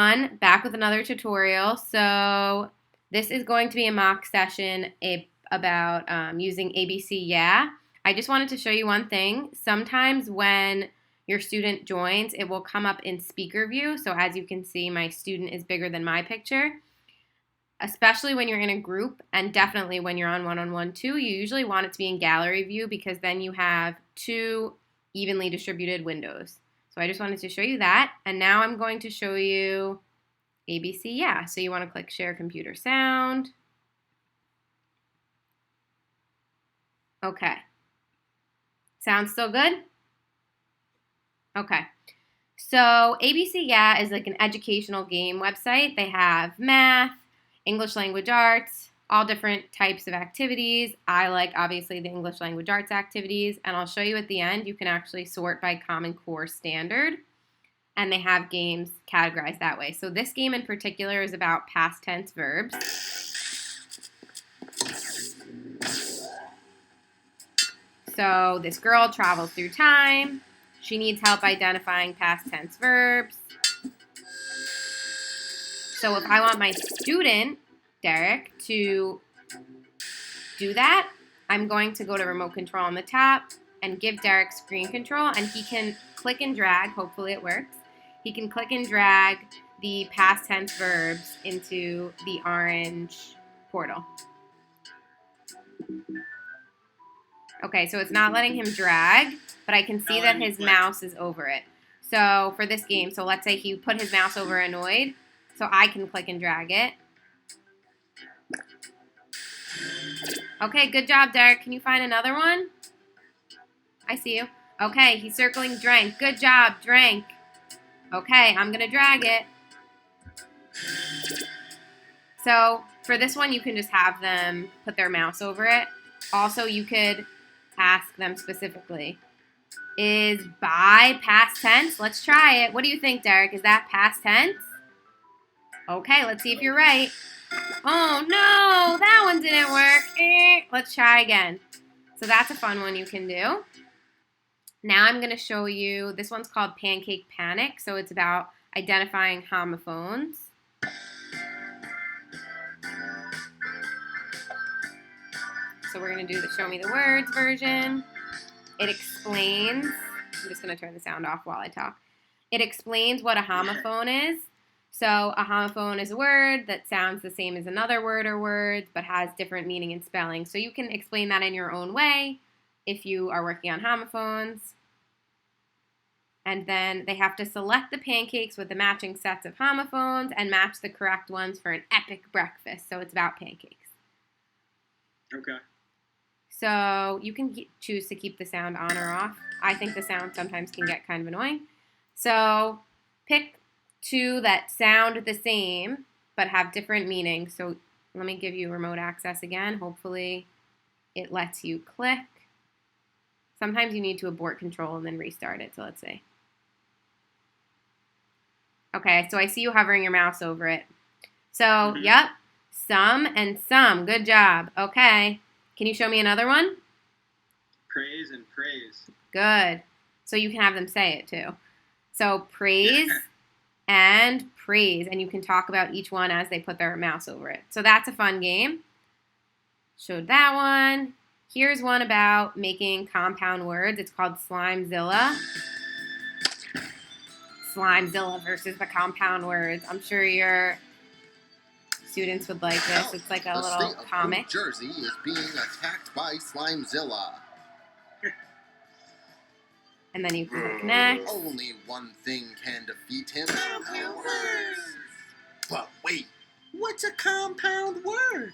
Back with another tutorial. So this is going to be a mock session about using ABCYa. I just wanted to show you one thing. Sometimes when your student joins, it will come up in speaker view. So as you can see, my student is bigger than my picture. Especially when you're in a group, and definitely when you're on one-on-one too, you usually want it to be in gallery view because then you have two evenly distributed windows. So I just wanted to show you that. And now I'm going to show you ABCYa. So you want to click Share Computer Sound. Okay. Sounds still good? Okay. So ABCYa is like an educational game website. They have math, English language arts, all different types of activities. I like, obviously, the English language arts activities, and I'll show you at the end. You can actually sort by Common Core standard, and they have games categorized that way. So this game in particular is about past tense verbs. So this girl travels through time. She needs help identifying past tense verbs. So if I want my student, Derek, to do that, I'm going to go to remote control on the top and give Derek screen control, and he can click and drag, hopefully it works. He can click and drag the past tense verbs into the orange portal. Okay, so it's not letting him drag, but I can see that his mouse is over it. So for this game, so let's say he put his mouse over annoyed, so I can click and drag it. Okay, good job, Derek. Can you find another one? I see you. Okay, he's circling drank. Good job, drank. Okay, I'm going to drag it. So for this one, you can just have them put their mouse over it. Also, you could ask them specifically, is by past tense? Let's try it. What do you think, Derek? Is that past tense? Okay, let's see if you're right. Oh, no, that one didn't work. Let's try again. So that's a fun one you can do. Now I'm going to show you, this one's called Pancake Panic. So it's about identifying homophones. So we're going to do the Show Me the Words version. It explains, I'm just going to turn the sound off while I talk. It explains what a homophone is. So a homophone is a word that sounds the same as another word or words, but has different meaning and spelling. So you can explain that in your own way if you are working on homophones. And then they have to select the pancakes with the matching sets of homophones and match the correct ones for an epic breakfast. So it's about pancakes. Okay. So you can choose to keep the sound on or off. I think the sound sometimes can get kind of annoying. So pick two that sound the same but have different meanings. So let me give you remote access again. Hopefully it lets you click. Sometimes you need to abort control and then restart it. So let's see. Okay, so I see you hovering your mouse over it. So, yep, some and some. Good job. Okay. Can you show me another one? Praise and praise. Good. So you can have them say it too. So praise and praise. And you can talk about each one as they put their mouse over it. So that's a fun game. Showed that one. Here's one about making compound words. It's called Slimezilla. Slimezilla versus the compound words. I'm sure your students would like this. It's like a little comic. New Jersey is being attacked by Slimezilla. And then you can click next. Only one thing can defeat him. Compound words. But wait, what's a compound word?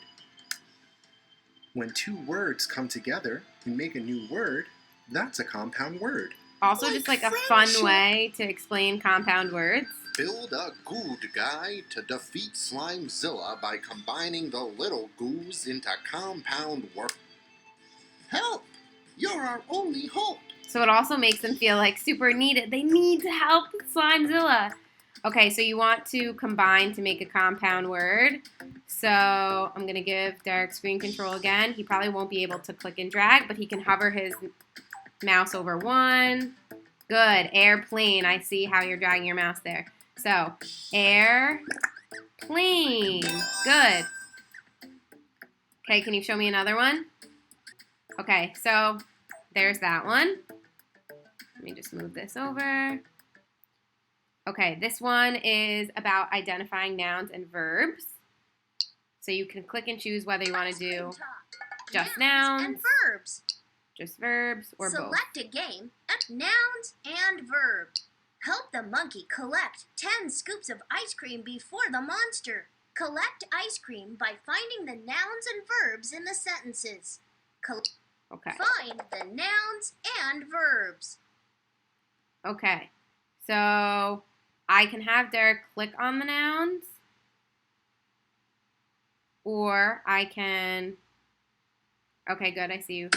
When two words come together and make a new word, that's a compound word. Also, just like a fun way to explain compound words. Build a good guy to defeat Slimezilla by combining the little goos into compound word. Help! You're our only hope. So it also makes them feel like super needed. They need to help Slimezilla. Okay, so you want to combine to make a compound word. So I'm going to give Derek screen control again. He probably won't be able to click and drag, but he can hover his mouse over one. Good. Airplane. I see how you're dragging your mouse there. So, airplane. Good. Okay, can you show me another one? Okay, so there's that one. Let me just move this over. Okay, this one is about identifying nouns and verbs. So you can click and choose whether you want to do just nouns and verbs. Just verbs, or both. Select a game at Nouns and Verbs. Help the monkey collect 10 scoops of ice cream before the monster. Collect ice cream by finding the nouns and verbs in the sentences. Okay. Find the nouns and verbs. Okay. So I can have Derek click on the nouns, or I can... Okay, good, I see you.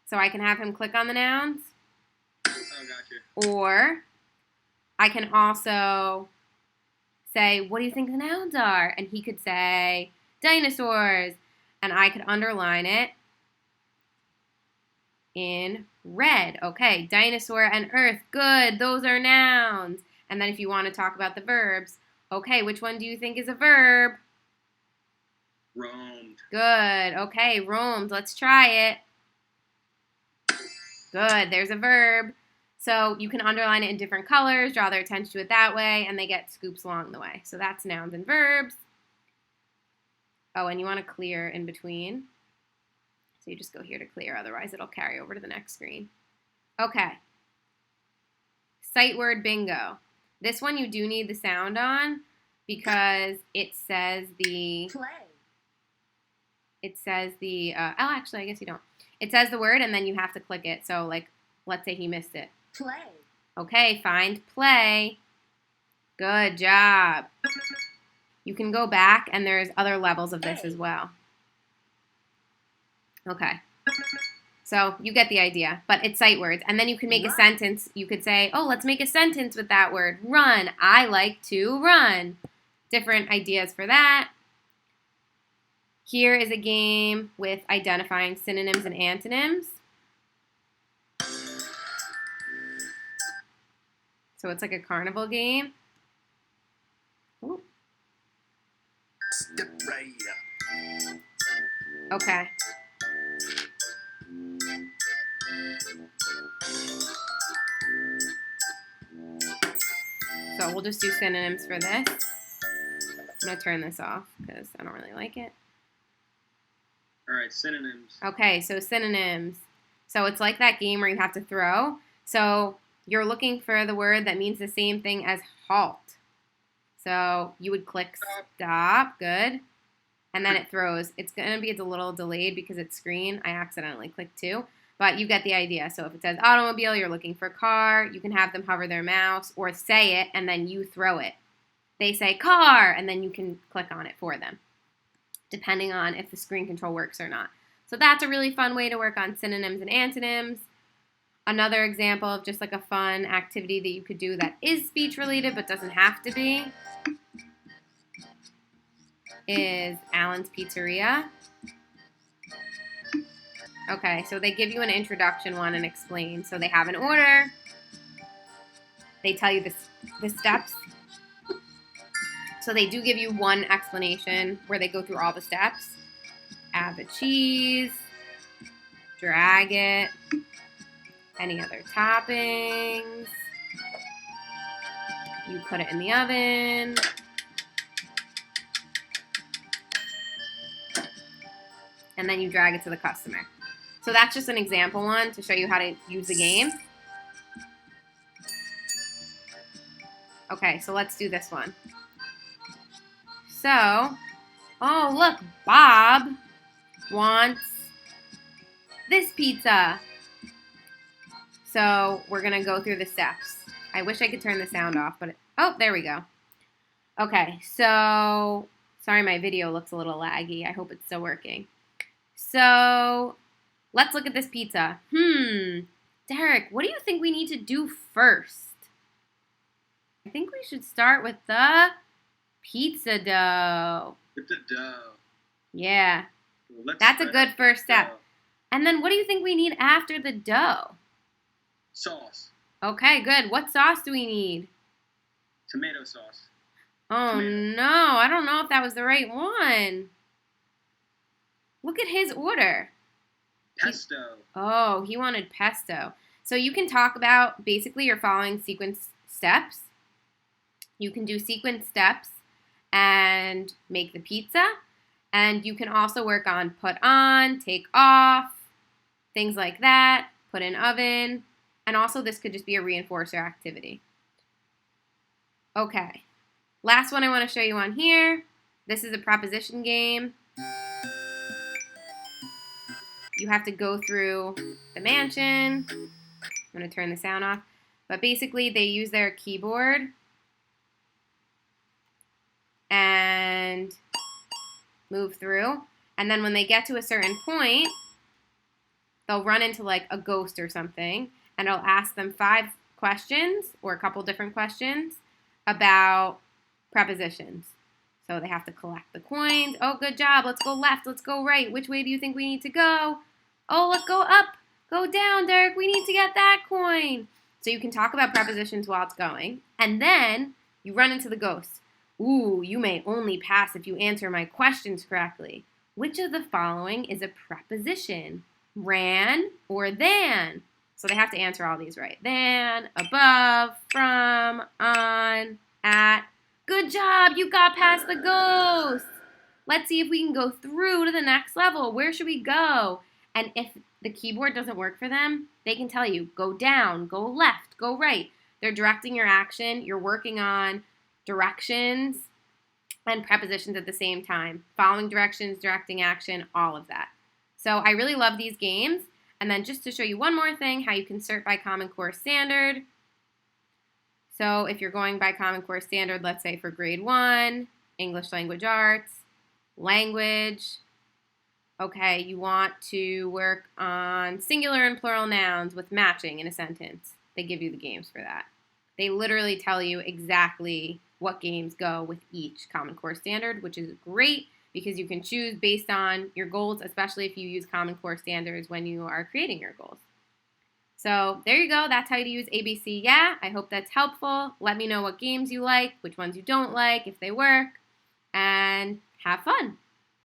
So I can have him click on the nouns. Oh, gotcha. Or I can also say, what do you think the nouns are? And he could say, dinosaurs. And I could underline it in red. Okay, dinosaur and earth. Good, those are nouns. And then if you want to talk about the verbs, okay, which one do you think is a verb? Roamed. Good. Okay, roamed. Let's try it. Good. There's a verb. So you can underline it in different colors, draw their attention to it that way, and they get scoops along the way. So that's nouns and verbs. Oh, and you want to clear in between. So you just go here to clear, otherwise it'll carry over to the next screen. Okay. Sight word bingo. This one you do need the sound on because it says the... Play. It says the... oh, actually, I guess you don't. It says the word, and then you have to click it. So, like, let's say he missed it. Play. Okay, find play. Good job. You can go back, and there's other levels of this as well. Okay. So, you get the idea, but it's sight words. And then you can make a sentence. You could say, oh, let's make a sentence with that word. Run. I like to run. Different ideas for that. Here is a game with identifying synonyms and antonyms. So it's like a carnival game. Ooh. Step right up. Okay. So we'll just do synonyms for this. I'm going to turn this off because I don't really like it. All right, synonyms. Okay, so synonyms. So it's like that game where you have to throw. So you're looking for the word that means the same thing as halt. So you would click stop, good. And then it throws. It's going to be a little delayed because it's screen. I accidentally clicked too. But you get the idea. So if it says automobile, you're looking for car. You can have them hover their mouse or say it, and then you throw it. They say car, and then you can click on it for them, depending on if the screen control works or not. So that's a really fun way to work on synonyms and antonyms. Another example of just like a fun activity that you could do that is speech related but doesn't have to be is Alan's Pizzeria. Okay, so they give you an introduction one and explain. So they have an order. They tell you the steps. So they do give you one explanation where they go through all the steps. Add the cheese, drag it, any other toppings. You put it in the oven. And then you drag it to the customer. So that's just an example one to show you how to use the game. Okay, so let's do this one. So, oh look, Bob wants this pizza. So we're gonna go through the steps. I wish I could turn the sound off, but oh, there we go. Okay, so sorry my video looks a little laggy. I hope it's still working. So let's look at this pizza. Derek, what do you think we need to do first? I think we should start with the pizza dough. With the dough. Yeah, Well, that's a good first step. And then what do you think we need after the dough? Sauce. Okay, good. What sauce do we need? Tomato sauce. Oh, Tomato. no. I don't know if that was the right one. Look at his order. Pesto. Oh, he wanted pesto. So you can talk about basically your following sequence steps. You can do sequence steps and make the pizza. And you can also work on put on, take off, things like that, put in oven. And also this could just be a reinforcer activity. Okay. Last one I want to show you on here. This is a preposition game. You have to go through the mansion. I'm going to turn the sound off. But basically, they use their keyboard and move through. And then when they get to a certain point, they'll run into like a ghost or something. And I'll ask them 5 questions or a couple different questions about prepositions. So they have to collect the coins. Oh, good job. Let's go left. Let's go right. Which way do you think we need to go? Oh, let's go up. Go down, Derek. We need to get that coin. So you can talk about prepositions while it's going. And then you run into the ghost. Ooh, you may only pass if you answer my questions correctly. Which of the following is a preposition? Ran or than? So they have to answer all these right. Than, above, from, on, at. Good job, you got past the ghost. Let's see if we can go through to the next level. Where should we go? And if the keyboard doesn't work for them, they can tell you, go down, go left, go right. They're directing your action. You're working on directions and prepositions at the same time. Following directions, directing action, all of that. So I really love these games. And then just to show you one more thing, how you can sort by Common Core Standard. So if you're going by Common Core Standard, let's say for grade 1, English Language Arts, language, okay, you want to work on singular and plural nouns with matching in a sentence. They give you the games for that. They literally tell you exactly what games go with each Common Core Standard, which is great because you can choose based on your goals, especially if you use Common Core Standards when you are creating your goals. So there you go. That's how to use ABCYa. I hope that's helpful. Let me know what games you like, which ones you don't like, if they work, and have fun.